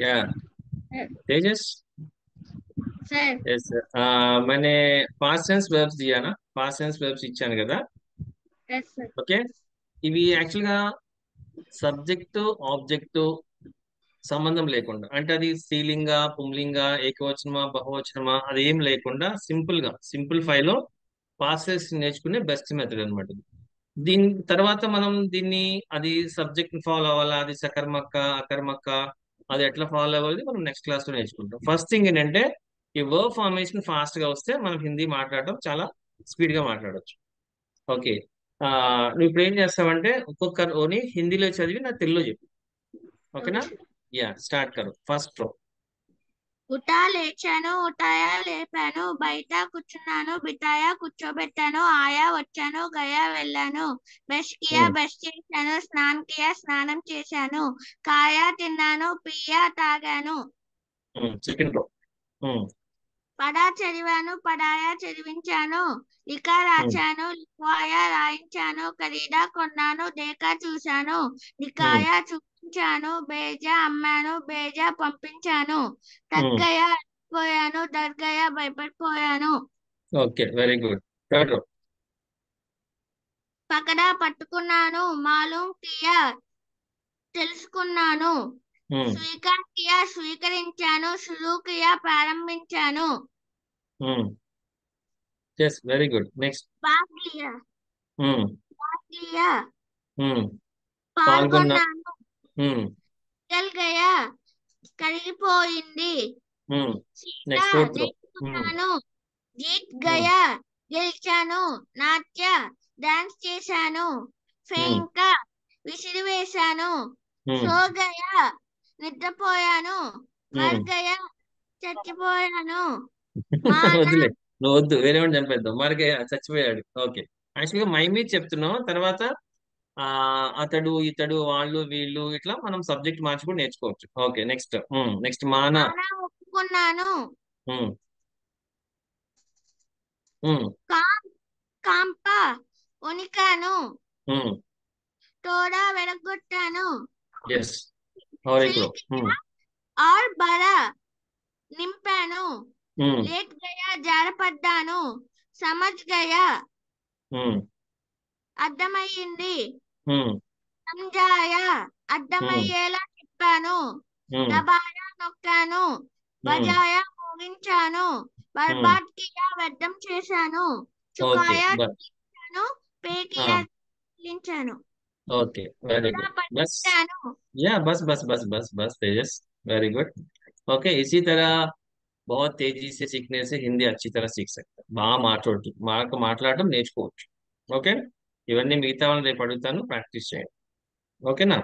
या तेजस। Sir. Yes sir. मैंने past tense verbs दिया ना, పాస్ట్ టెన్స్ వెర్బ్స్ ఇచ్చాను కదా. Yes sir. ఓకే. ఇవి యాక్చువల్ గా సబ్జెక్టు ఆబ్జెక్టు సంబంధం లేకుండా, అంటే అది స్త్రీలింగ పుంలింగ ఏకవచనమా బహువచనమా అది ఏం లేకుండా సింపుల్ ఫైవ్ లో పాస్ట్ టెన్స్ నేర్చుకునే బెస్ట్ మెథడ్ అనమాట ఇది. దీని తర్వాత మనం దీన్ని, అది సబ్జెక్ట్ ఫాలో అవ్వాలా, అది సకర్మక్క అకర్మక్క, అది ఎట్లా ఫాలో అవ్వాలి మనం నెక్స్ట్ క్లాస్ లో నేర్చుకుంటాం. ఫస్ట్ థింగ్ ఏంటంటే ఈ వర్బ్ ఫార్మేషన్ ఫాస్ట్ గా వస్తే మనం హిందీ మాట్లాడటం చాలా స్పీడ్ గా మాట్లాడొచ్చు. ఓకే. నువ్వు ఇప్పుడు ఏం చేస్తావంటే ఒక్కొక్క ఓని హిందీలో చదివి నాకు తెలుగులో చెప్పు. ఓకేనా? ओके। యా స్టార్ట్ కరు ఫస్ట్ రో. ఉటా లేచాను, ఉటాయా లేపాను, బయట కూర్చున్నాను, బిటాయా కూర్చోబెట్టాను, ఆయా వచ్చాను, గయా వెళ్ళాను, బ్రష్ కియా బ్రష్ చేశాను, స్నాన్ కియా స్నానం చేశాను, కాయా తిన్నాను, పియా తాగాను, సెకండ్ రో. పడా చదివాను, పడాయా చదివించాను, లికా రాచాను, లిఖవాయా రాయించాను, ఖరీదా కొన్నాను, దేకా చూశాను, దికాయా చూపించాను, బేజా అమ్మాను, బేజా పంపించాను, తగ్గయా పోయాను, దర్గయా భయపడిపోయాను, okay, very good. Third row. పకడా పట్టుకున్నాను, మాలూం కియా తెలుసుకున్నాను, స్వీకార్ కియా స్వీకరించాను, షురూ కియా ప్రారంభించాను, ఎస్, వెరీ గుడ్. నెక్స్ట్. బాగ్ లియా బాగ్ లియా పాల్గొన్న. పాల్గొన్నాను, గల్ గయా కరిగిపోయింది, సీత నెక్స్ట్ ఫోర్త్ రో. నేర్చుకున్నాను, జీత్ గయా గెలిచాను, నాట్య డాన్స్ చేశాను, ఫేంకా విసిరివేశాను, సో గయా నిద్రపోయాను, మర్ గయా చచ్చిపోయాను, మానా వద్దులే, నువ్వు వద్దు, వేరే వాడిని చంపేద్దాం. మరికి చచ్చిపోయాడు. ఓకే. యాక్చువల్గా మై మీద చెప్తున్నావు, తర్వాత ఆ అతడు ఇతడు వాళ్ళు వీళ్ళు ఇట్లా మనం సబ్జెక్ట్ మార్చి కూడా నేర్చుకోవచ్చు. Okay, next. నెక్స్ట్ మాన. మానా ఒప్పుకున్నాను, ఉమ్, ఉమ్, కాం కాంప వణికాను, ఉమ్, తోడా వెడగొట్టాను, ఎస్. और एक रो. సిల్క్ ఆర్ బరా నింపాను, ఉమ్, లేట్ గయా జారపడ్డాను, సమజ్ గయా ఉమ్, అర్థమయ్యింది, ఉమ్, సంజాయా ఉమ్, అర్థమయ్యేలా చెప్పాను, ఉమ్, దబాయా నొక్కాను, ఉమ్, బజాయా మోగించాను, ఉమ్. బర్బాద్ కియా వ్యర్థం చేశాను, ఓకే చుకాయా బస్. చెల్లించాను, పేకియా చెల్లించాను, ओके, वेरी కూడా गुड. बस. పట్టించాను, या बस बस बस बस बस तेजस, वेरी गुड. ओके, इसी तरह बहुत तेजी से सीखने से हिंदी अच्छी तरह सीख सकते हैं. బాగా మాట్లాడటం నేర్చుకోవచ్చు. ఓకే. ఇవన్నీ మిగతా వాళ్ళని రేపు అడుగుతాను, ప్రాక్టీస్ చేయండి. ఓకేనా?